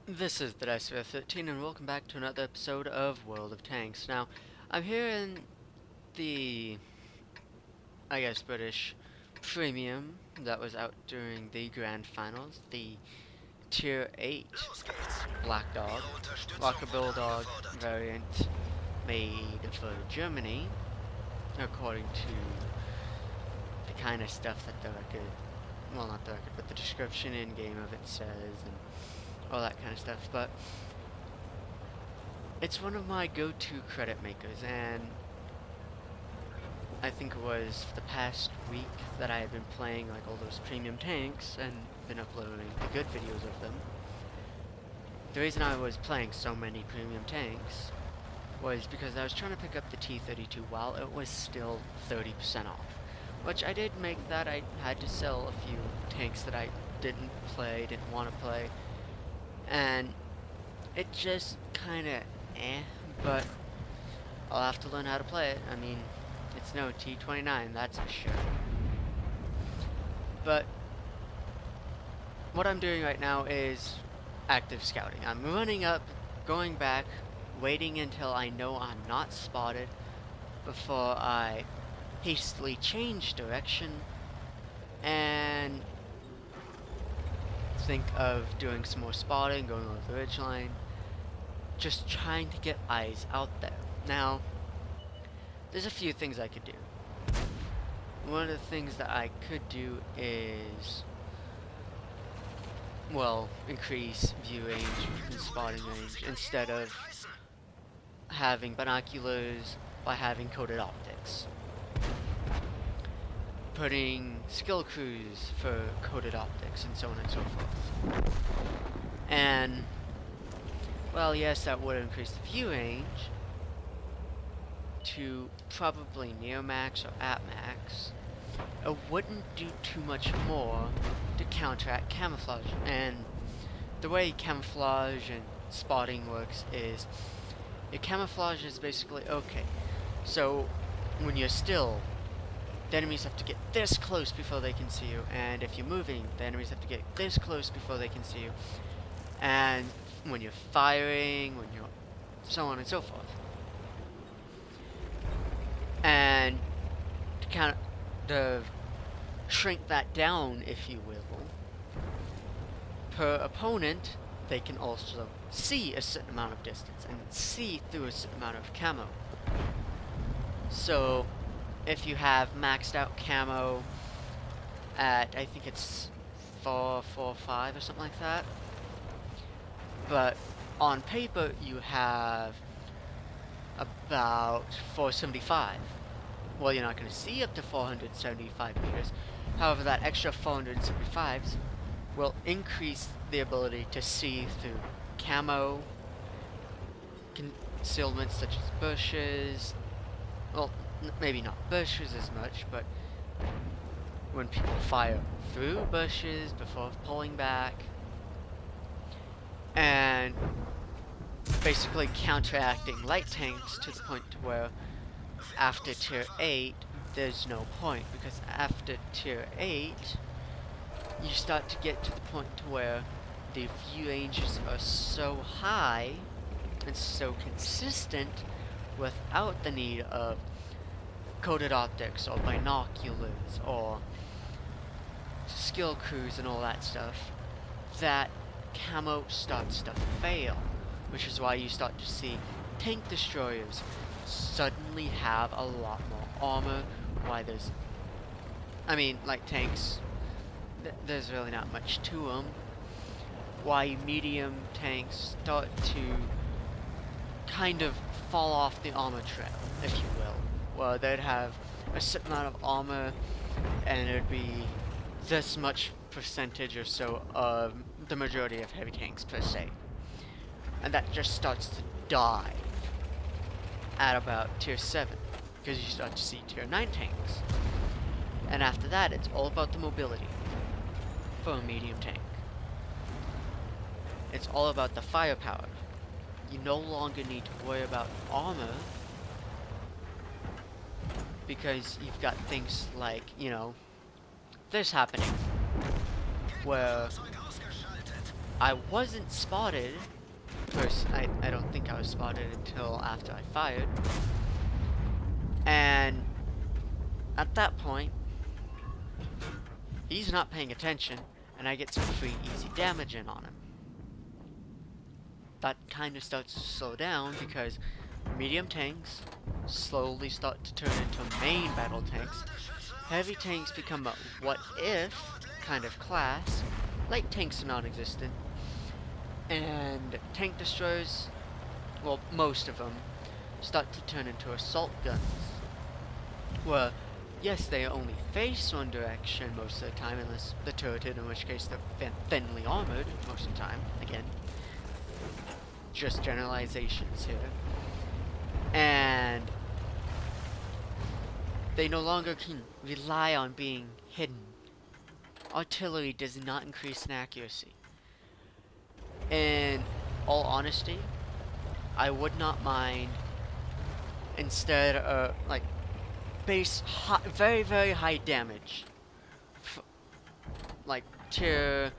This is the Dice 13 and welcome back to another episode of World of Tanks. Now, I'm here in the, British Premium that was out during the Grand Finals, the Tier 8 Black Dog, Rocket Bulldog variant made for Germany, according to the kind of stuff that the record, well not the record, but the description in game of it says, and all that kind of stuff, but it's one of my go-to credit makers, and I think it was the past week that I had been playing like all those premium tanks and been uploading the good videos of them. The reason I was playing so many premium tanks was because I was trying to pick up the T-32 while it was still 30% off, which I did make that. I had to sell a few tanks that I didn't want to play, and it just kinda but I'll have to learn how to play it. I mean, it's no T-29, that's for sure. But what I'm doing right now is active scouting. I'm running up, going back, waiting until I know I'm not spotted before I hastily change direction and think of doing some more spotting, going over the ridgeline, just trying to get eyes out there. Now, there's a few things I could do. One of the things that I could do is, well, increase view range and spotting range instead of having binoculars by having coated optics. Putting skill crews for coated optics and so on and so forth. And, well, yes, that would increase the view range to probably near max or at max. It wouldn't do too much more to counteract camouflage. And the way camouflage and spotting works is your camouflage is basically okay. So when you're still, the enemies have to get this close before they can see you, and if you're moving, the enemies have to get this close before they can see you. And when you're firing, when you're so on and so forth. And to kind of shrink that down, if you will, per opponent, they can also see a certain amount of distance and see through a certain amount of camo. So if you have maxed out camo at, I think it's 445 or something like that, but on paper you have about 475. Well, you're not going to see up to 475 meters. However, that extra 475s will increase the ability to see through camo, concealments such as bushes, well, maybe not bushes as much, but when people fire through bushes before pulling back, and basically counteracting light tanks to the point to where after tier 8 there's no point, because after tier 8 you start to get to the point to where the view ranges are so high and so consistent without the need of coated optics or binoculars or skill crews and all that stuff, that camo starts to fail, which is why you start to see tank destroyers suddenly have a lot more armor. Why there's, I mean, like tanks, there's really not much to them. Why medium tanks start to kind of fall off the armor trail, if you will. Well, they'd have a certain amount of armor, and it would be this much percentage or so of the majority of heavy tanks per se. And that just starts to die at about tier 7, because you start to see tier 9 tanks. And after that, it's all about the mobility for a medium tank. It's all about the firepower. You no longer need to worry about armor, because you've got things like, you know, this happening, where I wasn't spotted. First, I don't think I was spotted until after I fired. And at that point, he's not paying attention, and I get some free easy damage in on him. That kind of starts to slow down because medium tanks slowly start to turn into main battle tanks. Heavy tanks become a what if kind of class. Light tanks are non-existent. And tank destroyers, well, most of them, start to turn into assault guns. Well, yes, they only face one direction most of the time, unless the turreted, in which case they're thinly armored most of the time. Again, just generalizations here. And they no longer can rely on being hidden. Artillery does not increase in accuracy. In all honesty, I would not mind instead of like base high, very very high damage, like tier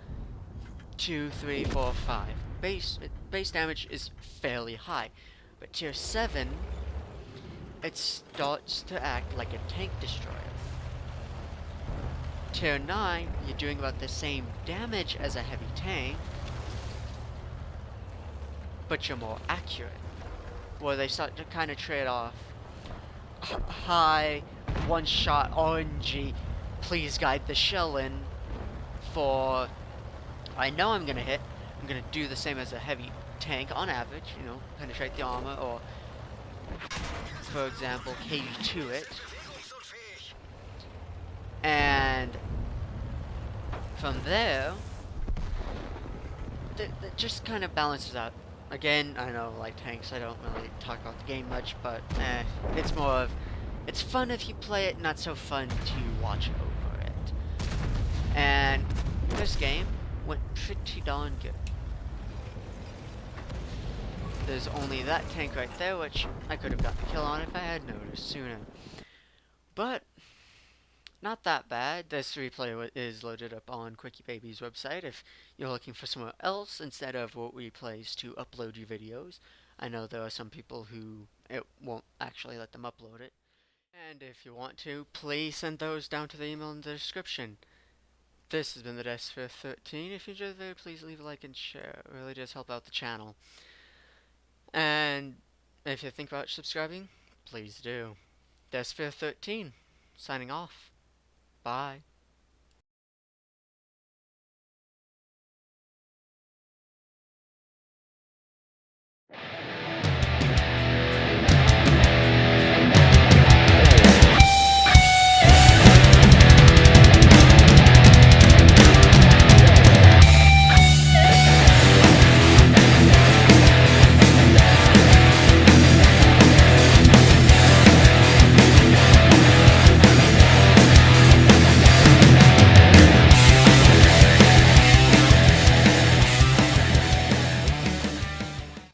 2, 3, 4, 5. Base damage is fairly high, but tier 7 it starts to act like a tank destroyer. Tier 9, you're doing about the same damage as a heavy tank, but you're more accurate. Where they start to kind of trade off high one-shot RNG, please guide the shell in, for I know I'm gonna hit. I'm gonna do the same as a heavy tank on average, you know, penetrate the armor, or for example, KV2 it. And from there, it just kind of balances out. Again, I know, like tanks, I don't really talk about the game much, but it's more of, it's fun if you play it, not so fun to watch over it. And this game went pretty darn good. There's only that tank right there, which I could have gotten a kill on if I had noticed sooner. But not that bad. This replay is loaded up on Quickie Baby's website if you're looking for somewhere else instead of what replays to upload your videos. I know there are some people who it won't actually let them upload it. And if you want to, please send those down to the email in the description. This has been the Desphere 13. If you enjoyed the video, please leave a like and share. It really does help out the channel. And if you think about subscribing, please do. Desphere 13, signing off. Bye.